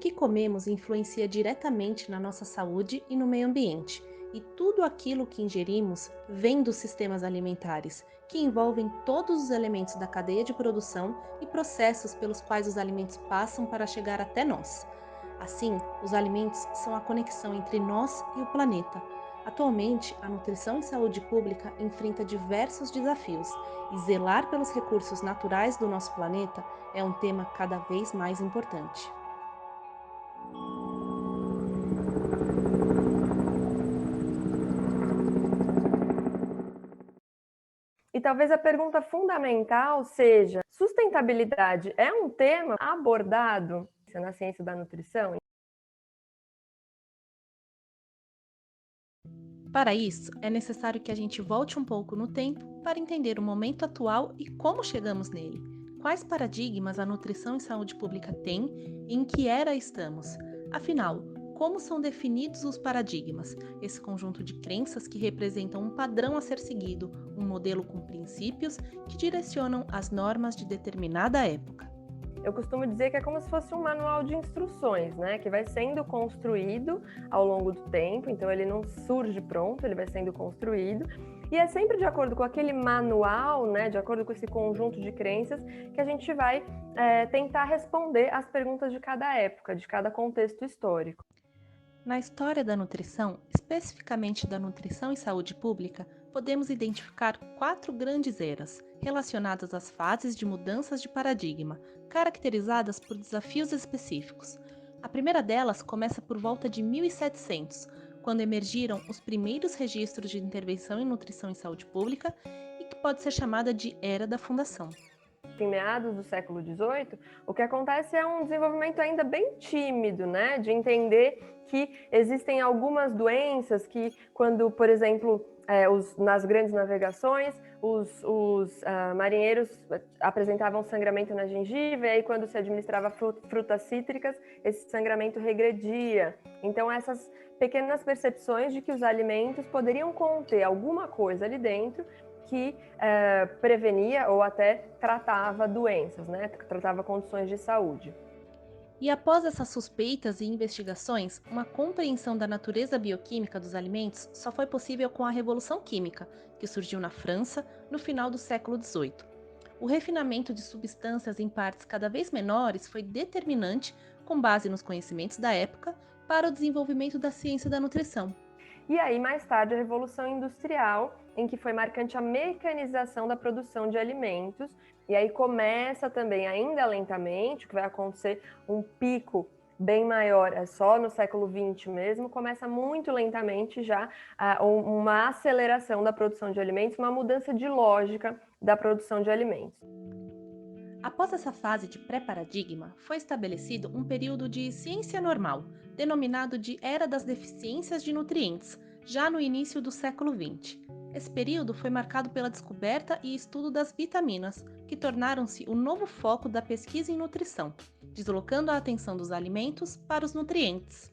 que comemos influencia diretamente na nossa saúde e no meio ambiente, e tudo aquilo que ingerimos vem dos sistemas alimentares, que envolvem todos os elementos da cadeia de produção e processos pelos quais os alimentos passam para chegar até nós. Assim, os alimentos são a conexão entre nós e o planeta. Atualmente, a nutrição e saúde pública enfrenta diversos desafios, e zelar pelos recursos naturais do nosso planeta é um tema cada vez mais importante. E talvez a pergunta fundamental seja: sustentabilidade é um tema abordado na ciência da nutrição? Para isso, é necessário que a gente volte um pouco no tempo para entender o momento atual e como chegamos nele. Quais paradigmas a nutrição e saúde pública tem e em que era estamos? Afinal, como são definidos os paradigmas? Esse conjunto de crenças que representam um padrão a ser seguido, um modelo com princípios que direcionam as normas de determinada época. Eu costumo dizer que é como se fosse um manual de instruções, né? Que vai sendo construído ao longo do tempo, então ele não surge pronto, ele vai sendo construído. E é sempre de acordo com aquele manual, né? De acordo com esse conjunto de crenças, que a gente vai tentar responder às perguntas de cada época, de cada contexto histórico. Na história da nutrição, especificamente da nutrição e saúde pública, podemos identificar quatro grandes eras, relacionadas às fases de mudanças de paradigma, caracterizadas por desafios específicos. A primeira delas começa por volta de 1700, quando emergiram os primeiros registros de intervenção em nutrição e saúde pública e que pode ser chamada de Era da Fundação. Em meados do século XVIII, o que acontece é um desenvolvimento ainda bem tímido, né? De entender que existem algumas doenças que, quando, por exemplo, nas grandes navegações, os marinheiros apresentavam sangramento na gengiva, e aí quando se administrava frutas cítricas, esse sangramento regredia. Então, essas pequenas percepções de que os alimentos poderiam conter alguma coisa ali dentro que prevenia ou até tratava doenças, né? Tratava condições de saúde. E após essas suspeitas e investigações, uma compreensão da natureza bioquímica dos alimentos só foi possível com a Revolução Química, que surgiu na França no final do século XVIII. O refinamento de substâncias em partes cada vez menores foi determinante, com base nos conhecimentos da época, para o desenvolvimento da ciência da nutrição. E aí, mais tarde, a Revolução Industrial, em que foi marcante a mecanização da produção de alimentos, e aí começa também, ainda lentamente, que vai acontecer um pico bem maior, é só no século XX mesmo, começa muito lentamente já uma aceleração da produção de alimentos, uma mudança de lógica da produção de alimentos. Após essa fase de pré-paradigma, foi estabelecido um período de ciência normal, denominado de Era das Deficiências de Nutrientes, já no início do século XX. Esse período foi marcado pela descoberta e estudo das vitaminas, que tornaram-se o novo foco da pesquisa em nutrição, deslocando a atenção dos alimentos para os nutrientes.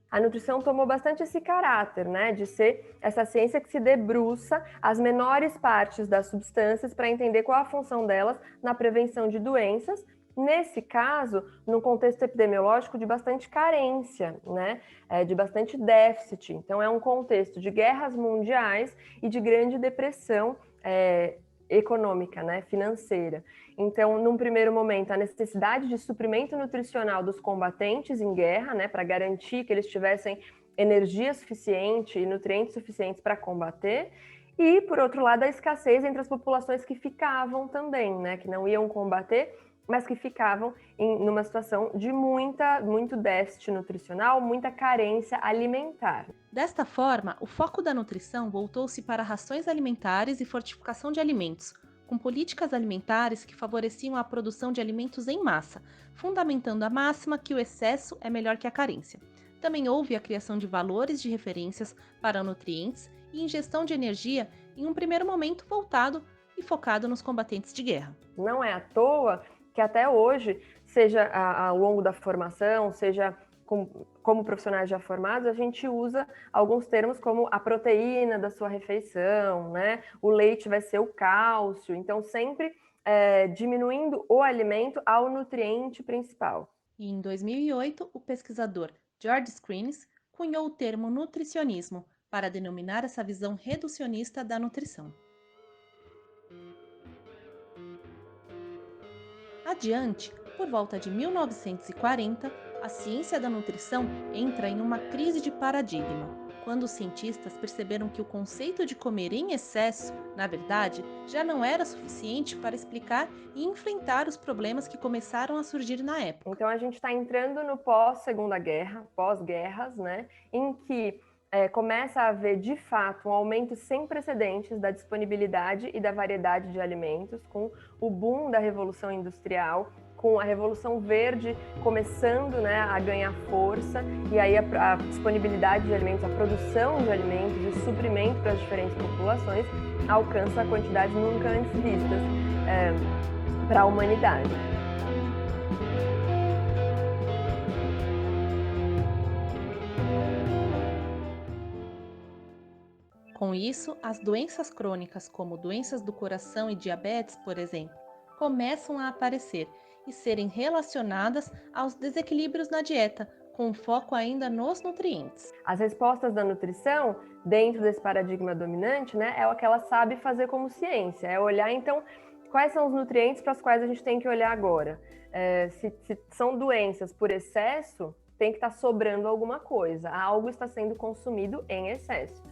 A nutrição tomou bastante esse caráter, né, de ser essa ciência que se debruça as menores partes das substâncias para entender qual a função delas na prevenção de doenças. Nesse caso, num contexto epidemiológico de bastante carência, né, de bastante déficit. Então, é um contexto de guerras mundiais e de grande depressão econômica, né, financeira. Então, num primeiro momento, a necessidade de suprimento nutricional dos combatentes em guerra, né, para garantir que eles tivessem energia suficiente e nutrientes suficientes para combater. E, por outro lado, a escassez entre as populações que ficavam também, né, que não iam combater, mas que ficavam numa situação de muito déficit nutricional, muita carência alimentar. Desta forma, o foco da nutrição voltou-se para rações alimentares e fortificação de alimentos, com políticas alimentares que favoreciam a produção de alimentos em massa, fundamentando a máxima que o excesso é melhor que a carência. Também houve a criação de valores de referências para nutrientes e ingestão de energia em um primeiro momento voltado e focado nos combatentes de guerra. Não é à toa que até hoje, seja ao longo da formação, seja como profissionais já formados, a gente usa alguns termos como a proteína da sua refeição, né? O leite vai ser o cálcio, então sempre diminuindo o alimento ao nutriente principal. E em 2008, o pesquisador George Screens cunhou o termo nutricionismo para denominar essa visão reducionista da nutrição. Adiante, por volta de 1940, a ciência da nutrição entra em uma crise de paradigma, quando os cientistas perceberam que o conceito de comer em excesso, na verdade, já não era suficiente para explicar e enfrentar os problemas que começaram a surgir na época. Então a gente está entrando no pós-Segunda Guerra, pós-guerras, né, em que começa a haver de fato um aumento sem precedentes da disponibilidade e da variedade de alimentos, com o boom da Revolução Industrial, com a Revolução Verde começando, né, a ganhar força, e aí a disponibilidade de alimentos, a produção de alimentos e suprimento para as diferentes populações alcança quantidades nunca antes vistas para a humanidade. Com isso, as doenças crônicas, como doenças do coração e diabetes, por exemplo, começam a aparecer e serem relacionadas aos desequilíbrios na dieta, com foco ainda nos nutrientes. As respostas da nutrição, dentro desse paradigma dominante, né, é o que ela sabe fazer como ciência, é olhar, então, quais são os nutrientes para os quais a gente tem que olhar agora. Se são doenças por excesso, tem que estar sobrando alguma coisa, algo está sendo consumido em excesso.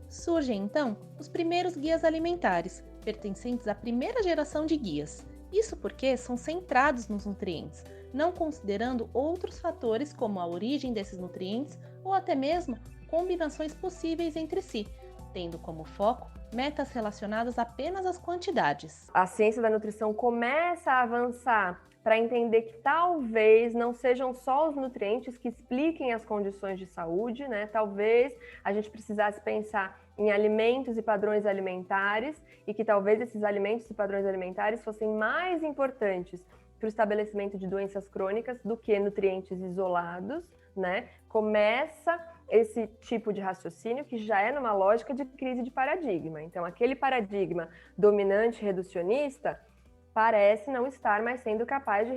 Surgem, então, os primeiros guias alimentares, pertencentes à primeira geração de guias. Isso porque são centrados nos nutrientes, não considerando outros fatores como a origem desses nutrientes ou até mesmo combinações possíveis entre si, tendo como foco metas relacionadas apenas às quantidades. A ciência da nutrição começa a avançar para entender que talvez não sejam só os nutrientes que expliquem as condições de saúde, né? Talvez a gente precisasse pensar em alimentos e padrões alimentares e que talvez esses alimentos e padrões alimentares fossem mais importantes para o estabelecimento de doenças crônicas do que nutrientes isolados, né? Começa esse tipo de raciocínio que já é numa lógica de crise de paradigma. Então, aquele paradigma dominante reducionista parece não estar mais sendo capaz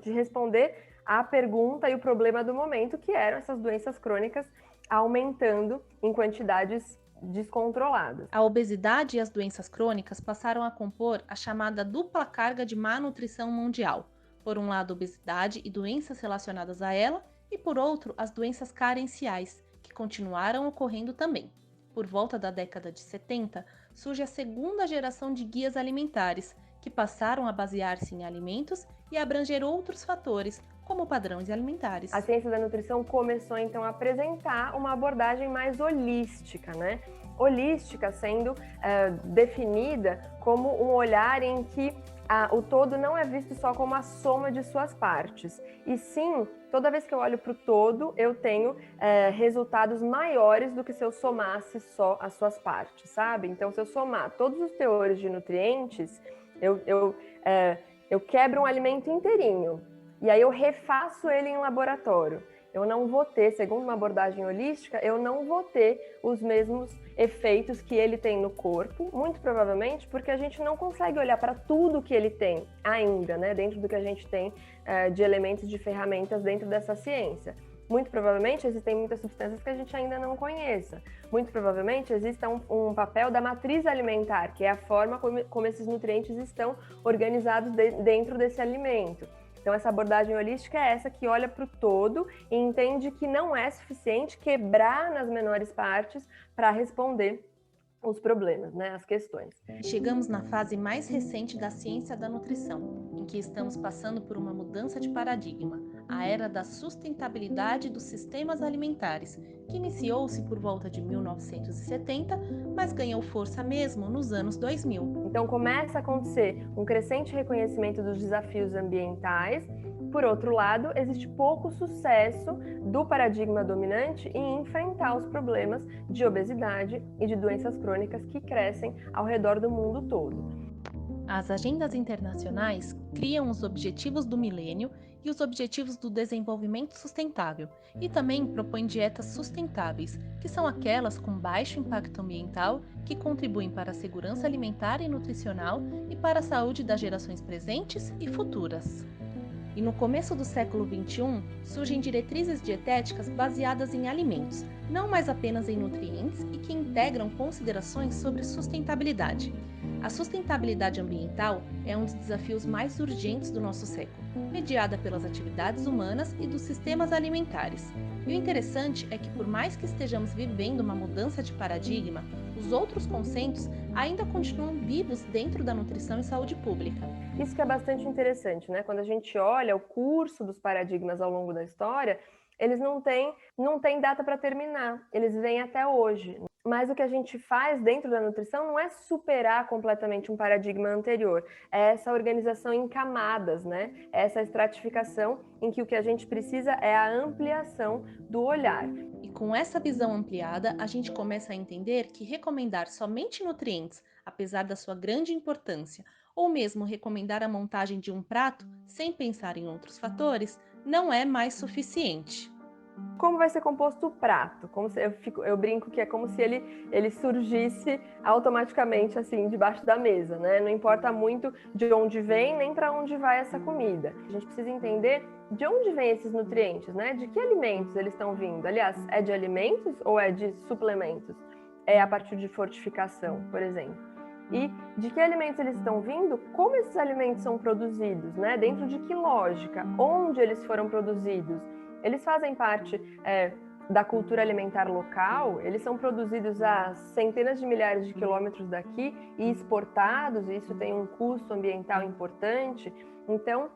de responder à pergunta e o problema do momento, que eram essas doenças crônicas aumentando em quantidades descontroladas. A obesidade e as doenças crônicas passaram a compor a chamada dupla carga de má nutrição mundial. Por um lado, obesidade e doenças relacionadas a ela, e por outro, as doenças carenciais, que continuaram ocorrendo também. Por volta da década de 70, surge a segunda geração de guias alimentares, que passaram a basear-se em alimentos e abranger outros fatores, como padrões alimentares. A ciência da nutrição começou então a apresentar uma abordagem mais holística, né? Holística sendo definida como um olhar em que o todo não é visto só como a soma de suas partes, e sim, toda vez que eu olho para o todo, eu tenho resultados maiores do que se eu somasse só as suas partes, sabe? Então, se eu somar todos os teores de nutrientes, eu quebro um alimento inteirinho, e aí eu refaço ele em laboratório. Eu não vou ter, segundo uma abordagem holística, eu não vou ter os mesmos efeitos que ele tem no corpo, muito provavelmente porque a gente não consegue olhar para tudo que ele tem ainda, né, dentro do que a gente tem de elementos, de ferramentas dentro dessa ciência. Muito provavelmente existem muitas substâncias que a gente ainda não conheça. Muito provavelmente exista um papel da matriz alimentar, que é a forma como esses nutrientes estão organizados dentro desse alimento. Então, essa abordagem holística é essa que olha para o todo e entende que não é suficiente quebrar nas menores partes para responder os problemas, né, as questões. Chegamos na fase mais recente da ciência da nutrição, em que estamos passando por uma mudança de paradigma, a era da sustentabilidade dos sistemas alimentares, que iniciou-se por volta de 1970, mas ganhou força mesmo nos anos 2000. Então começa a acontecer um crescente reconhecimento dos desafios ambientais. Por outro lado, existe pouco sucesso do paradigma dominante em enfrentar os problemas de obesidade e de doenças crônicas que crescem ao redor do mundo todo. As agendas internacionais criam os Objetivos do Milênio e os Objetivos do Desenvolvimento Sustentável, e também propõem dietas sustentáveis, que são aquelas com baixo impacto ambiental que contribuem para a segurança alimentar e nutricional e para a saúde das gerações presentes e futuras. E no começo do século XXI, surgem diretrizes dietéticas baseadas em alimentos, não mais apenas em nutrientes e que integram considerações sobre sustentabilidade. A sustentabilidade ambiental é um dos desafios mais urgentes do nosso século, mediada pelas atividades humanas e dos sistemas alimentares. E o interessante é que, por mais que estejamos vivendo uma mudança de paradigma, os outros conceitos ainda continuam vivos dentro da nutrição e saúde pública. Isso que é bastante interessante, né? Quando a gente olha o curso dos paradigmas ao longo da história, eles não têm data para terminar, eles vêm até hoje. Mas o que a gente faz dentro da nutrição não é superar completamente um paradigma anterior, é essa organização em camadas, né? É essa estratificação em que o que a gente precisa é a ampliação do olhar. E com essa visão ampliada, a gente começa a entender que recomendar somente nutrientes, apesar da sua grande importância, ou mesmo recomendar a montagem de um prato sem pensar em outros fatores, não é mais suficiente. Como vai ser composto o prato? Eu brinco que é como se ele surgisse automaticamente assim debaixo da mesa, né? Não importa muito de onde vem nem para onde vai essa comida. A gente precisa entender de onde vêm esses nutrientes, né? De que alimentos eles estão vindo? Aliás, é de alimentos ou é de suplementos? É a partir de fortificação, por exemplo. E de que alimentos eles estão vindo? Como esses alimentos são produzidos, né? Dentro de que lógica? Onde eles foram produzidos? Eles fazem parte da cultura alimentar local, eles são produzidos a centenas de milhares de quilômetros daqui e exportados, e isso tem um custo ambiental importante. Então,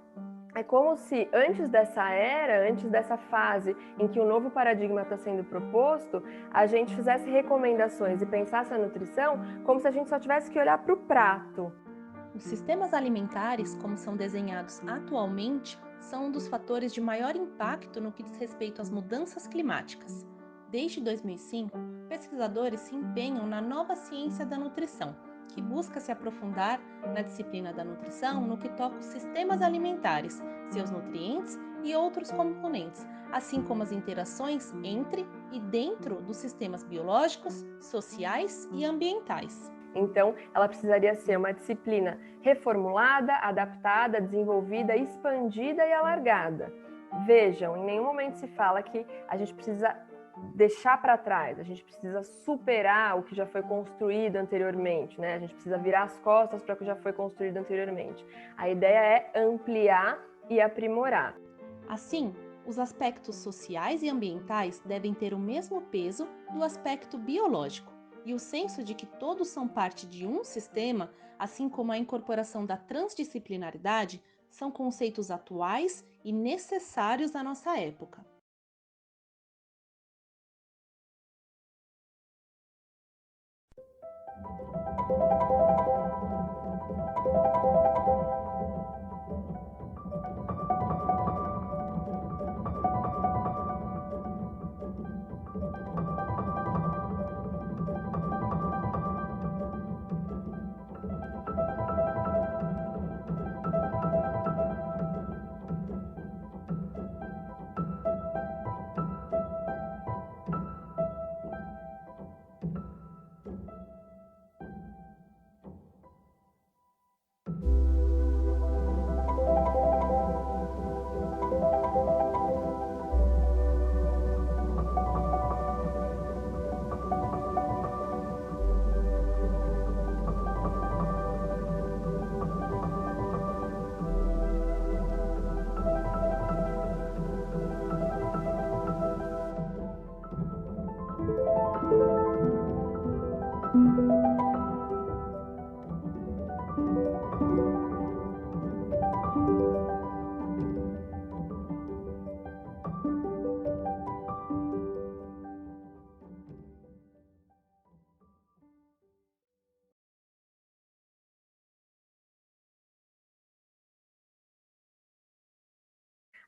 é como se antes dessa fase em que o novo paradigma está sendo proposto, a gente fizesse recomendações e pensasse a nutrição como se a gente só tivesse que olhar para o prato. Os sistemas alimentares, como são desenhados atualmente, são um dos fatores de maior impacto no que diz respeito às mudanças climáticas. Desde 2005, pesquisadores se empenham na nova ciência da nutrição, que busca se aprofundar na disciplina da nutrição no que toca os sistemas alimentares, seus nutrientes e outros componentes, assim como as interações entre e dentro dos sistemas biológicos, sociais e ambientais. Então, ela precisaria ser uma disciplina reformulada, adaptada, desenvolvida, expandida e alargada. Vejam, em nenhum momento se fala que a gente precisa deixar para trás, a gente precisa superar o que já foi construído anteriormente, né? A gente precisa virar as costas para o que já foi construído anteriormente. A ideia é ampliar e aprimorar. Assim, os aspectos sociais e ambientais devem ter o mesmo peso do aspecto biológico, e o senso de que todos são parte de um sistema, assim como a incorporação da transdisciplinaridade, são conceitos atuais e necessários à nossa época.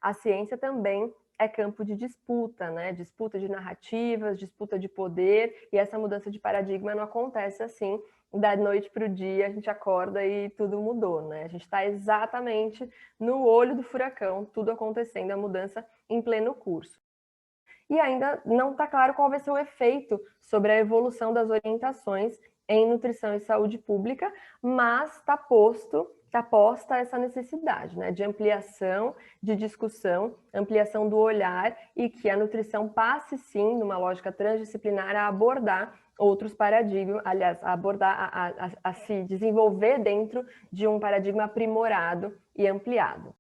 A ciência também é campo de disputa, né? Disputa de narrativas, disputa de poder, e essa mudança de paradigma não acontece assim da noite para o dia, a gente acorda e tudo mudou, né? A gente está exatamente no olho do furacão, tudo acontecendo, a mudança em pleno curso. E ainda não está claro qual vai ser o efeito sobre a evolução das orientações em nutrição e saúde pública, mas está posto está posta essa necessidade, né, de ampliação, de discussão, ampliação do olhar e que a nutrição passe sim, numa lógica transdisciplinar, a abordar outros paradigmas, aliás, a abordar, a se desenvolver dentro de um paradigma aprimorado e ampliado.